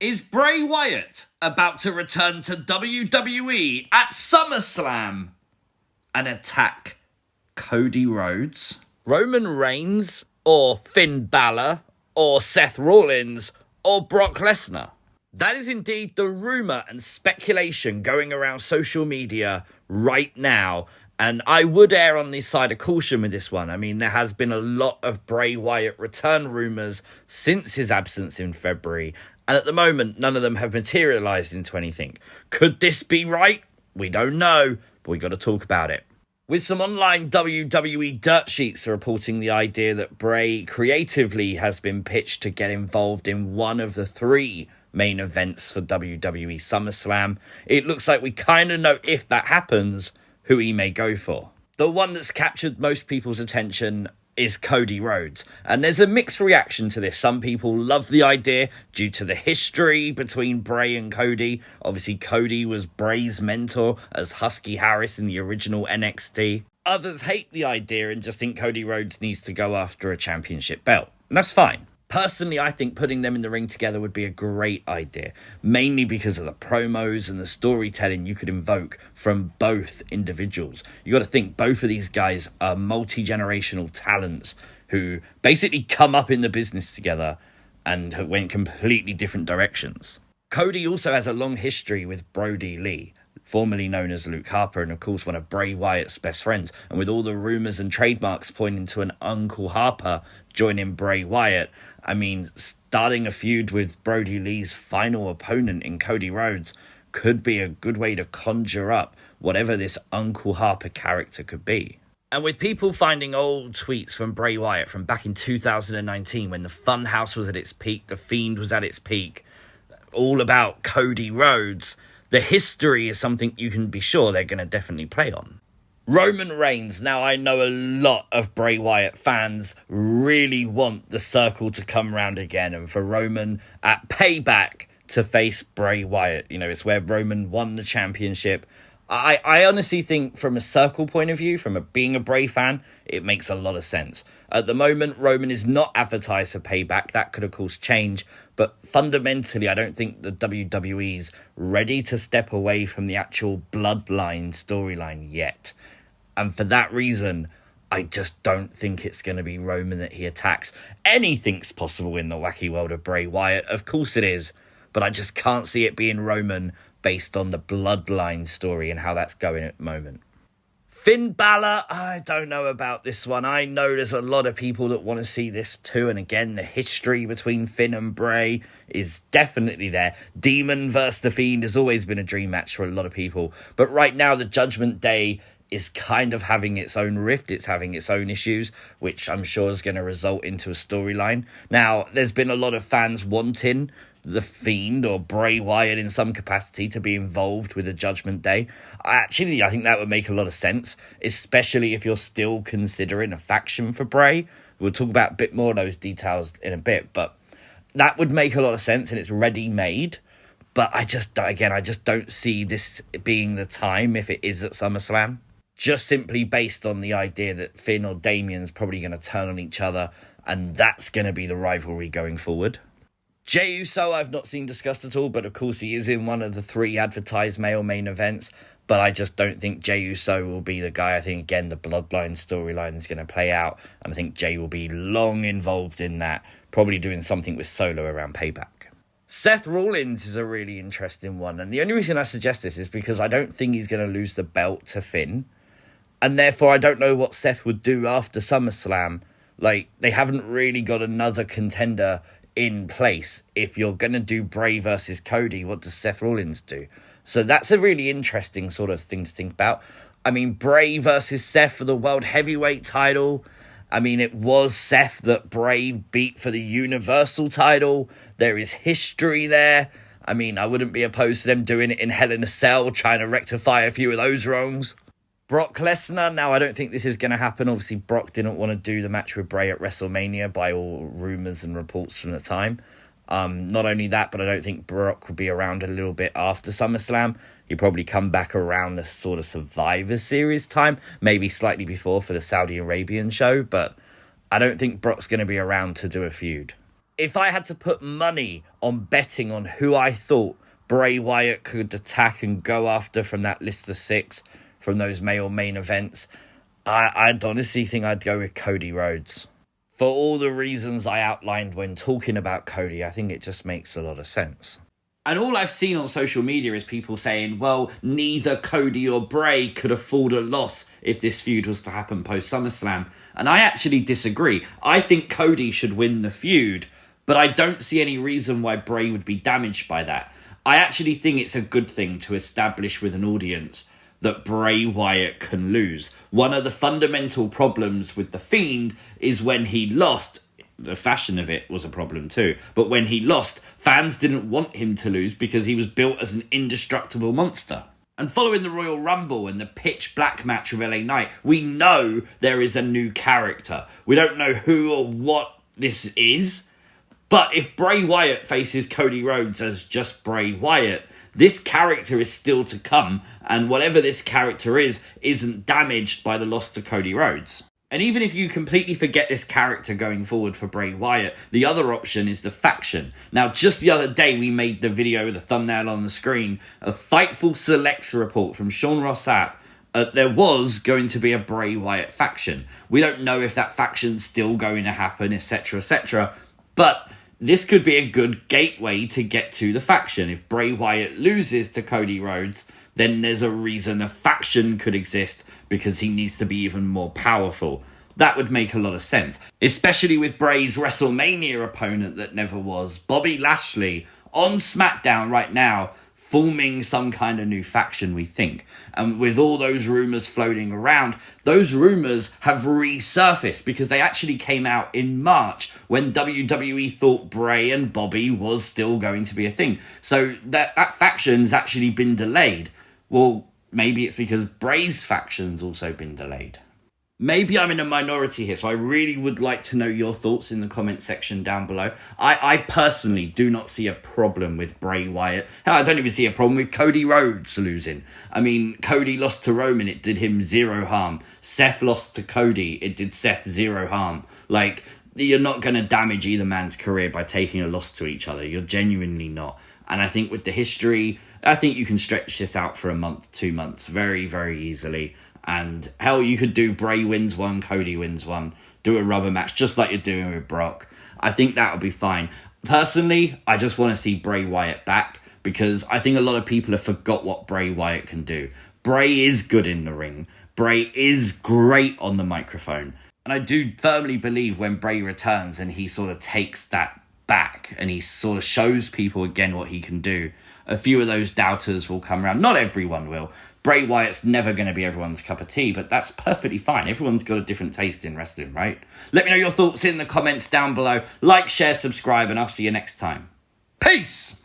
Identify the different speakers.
Speaker 1: Is Bray Wyatt about to return to WWE at SummerSlam and attack Cody Rhodes? Roman Reigns or Finn Balor or Seth Rollins or Brock Lesnar? That is indeed the rumour and speculation going around social media right now. And I would err on the side of caution with this one. I mean, there has been a lot of Bray Wyatt return rumours since his absence in February. And at the moment, none of them have materialised into anything. Could this be right? We don't know, but we got to talk about it. With some online WWE dirt sheets reporting the idea that Bray creatively has been pitched to get involved in one of the three main events for WWE Summerslam, it looks like we kind of know if that happens, who he may go for. The one that's captured most people's attention is Cody Rhodes, and there's a mixed reaction to this. Some people love the idea due to the history between Bray and Cody. Obviously, Cody was Bray's mentor as Husky Harris in the original NXT. Others hate the idea and just think Cody Rhodes needs to go after a championship belt, and that's fine. Personally, I think putting them in the ring together would be a great idea, mainly because of the promos and the storytelling you could invoke from both individuals. You got to think both of these guys are multi-generational talents who basically come up in the business together and have went completely different directions. Cody also has a long history with Brody Lee, formerly known as Luke Harper, and of course one of Bray Wyatt's best friends. And with all the rumours and trademarks pointing to an Uncle Harper joining Bray Wyatt, I mean, starting a feud with Brody Lee's final opponent in Cody Rhodes could be a good way to conjure up whatever this Uncle Harper character could be. And with people finding old tweets from Bray Wyatt from back in 2019 when the Funhouse was at its peak, the Fiend was at its peak, all about Cody Rhodes, the history is something you can be sure they're going to definitely play on. Roman Reigns. Now, I know a lot of Bray Wyatt fans really want the circle to come round again and for Roman at Payback to face Bray Wyatt. You know, it's where Roman won the championship. I honestly think from a circle point of view, being a Bray fan, it makes a lot of sense. At the moment, Roman is not advertised for Payback. That could, of course, change. But fundamentally, I don't think the WWE's ready to step away from the actual bloodline storyline yet. And for that reason, I just don't think it's going to be Roman that he attacks. Anything's possible in the wacky world of Bray Wyatt. Of course it is. But I just can't see it being Roman based on the bloodline story and how that's going at the moment. Finn Balor, I don't know about this one. I know there's a lot of people that want to see this too. And again, the history between Finn and Bray is definitely there. Demon versus The Fiend has always been a dream match for a lot of people. But right now, the Judgment Day is kind of having its own rift. It's having its own issues, which I'm sure is going to result into a storyline. Now, there's been a lot of fans wanting The Fiend or Bray Wyatt in some capacity to be involved with the Judgment Day. I think that would make a lot of sense, especially if you're still considering a faction for Bray. We'll talk about a bit more of those details in a bit, but that would make a lot of sense and it's ready-made. But I just don't see this being the time if it is at SummerSlam. Just simply based on the idea that Finn or Damien's probably going to turn on each other, and that's going to be the rivalry going forward. Jey Uso I've not seen discussed at all, but of course he is in one of the three advertised male main events, but I just don't think Jey Uso will be the guy. I think, again, the bloodline storyline is going to play out, and I think Jey will be long involved in that, probably doing something with Solo around Payback. Seth Rollins is a really interesting one, and the only reason I suggest this is because I don't think he's going to lose the belt to Finn. And therefore, I don't know what Seth would do after SummerSlam. Like, they haven't really got another contender in place. If you're going to do Bray versus Cody, what does Seth Rollins do? So that's a really interesting sort of thing to think about. I mean, Bray versus Seth for the World Heavyweight title. I mean, it was Seth that Bray beat for the Universal title. There is history there. I mean, I wouldn't be opposed to them doing it in Hell in a Cell, trying to rectify a few of those wrongs. Brock Lesnar, now I don't think this is going to happen. Obviously, Brock didn't want to do the match with Bray at WrestleMania by all rumours and reports from the time. Not only that, but I don't think Brock will be around a little bit after SummerSlam. He'll probably come back around the sort of Survivor Series time, maybe slightly before for the Saudi Arabian show, but I don't think Brock's going to be around to do a feud. if I had to put money on betting on who I thought Bray Wyatt could attack and go after from that list of 6, from those main events, I'd honestly think I'd go with Cody Rhodes. For all the reasons I outlined when talking about Cody, I think it just makes a lot of sense. And all I've seen on social media is people saying, well, neither Cody or Bray could afford a loss if this feud was to happen post SummerSlam. And I actually disagree. I think Cody should win the feud, but I don't see any reason why Bray would be damaged by that. I actually think it's a good thing to establish with an audience that Bray Wyatt can lose. One of the fundamental problems with The Fiend is when he lost, the fashion of it was a problem too, but when he lost, fans didn't want him to lose because he was built as an indestructible monster. And following the Royal Rumble and the pitch black match with LA Knight, we know there is a new character. We don't know who or what this is, but if Bray Wyatt faces Cody Rhodes as just Bray Wyatt, this character is still to come, and whatever this character is, isn't damaged by the loss to Cody Rhodes. And even if you completely forget this character going forward for Bray Wyatt, the other option is the faction. Now, just the other day, we made the video with the thumbnail on the screen, a Fightful Selects report from Sean Ross Sapp. There was going to be a Bray Wyatt faction. We don't know if that faction's still going to happen, etc., etc., but this could be a good gateway to get to the faction. If Bray Wyatt loses to Cody Rhodes, then there's a reason a faction could exist because he needs to be even more powerful. That would make a lot of sense, especially with Bray's WrestleMania opponent that never was, Bobby Lashley, on SmackDown right now, forming some kind of new faction, we think. And with all those rumours floating around, those rumours have resurfaced because they actually came out in March when WWE thought Bray and Bobby was still going to be a thing. So that faction's actually been delayed. Well, maybe it's because Bray's faction's also been delayed. Maybe I'm in a minority here, so I really would like to know your thoughts in the comment section down below. I personally do not see a problem with Bray Wyatt. Hell, I don't even see a problem with Cody Rhodes losing. I mean, Cody lost to Roman, it did him 0 harm. Seth lost to Cody, it did Seth 0 harm. Like, you're not going to damage either man's career by taking a loss to each other. You're genuinely not. And I think with the history, I think you can stretch this out for a month, 2 months, very, very easily. And hell, you could do Bray wins one, Cody wins one, do a rubber match just like you're doing with Brock. I think that would be fine. Personally, I just want to see Bray Wyatt back because I think a lot of people have forgot what Bray Wyatt can do. Bray is good in the ring. Bray is great on the microphone. And I do firmly believe when Bray returns and he sort of takes that back and he sort of shows people again what he can do, a few of those doubters will come around. Not everyone will. Bray Wyatt's never going to be everyone's cup of tea, but that's perfectly fine. Everyone's got a different taste in wrestling, right? Let me know your thoughts in the comments down below. Like, share, subscribe, and I'll see you next time. Peace!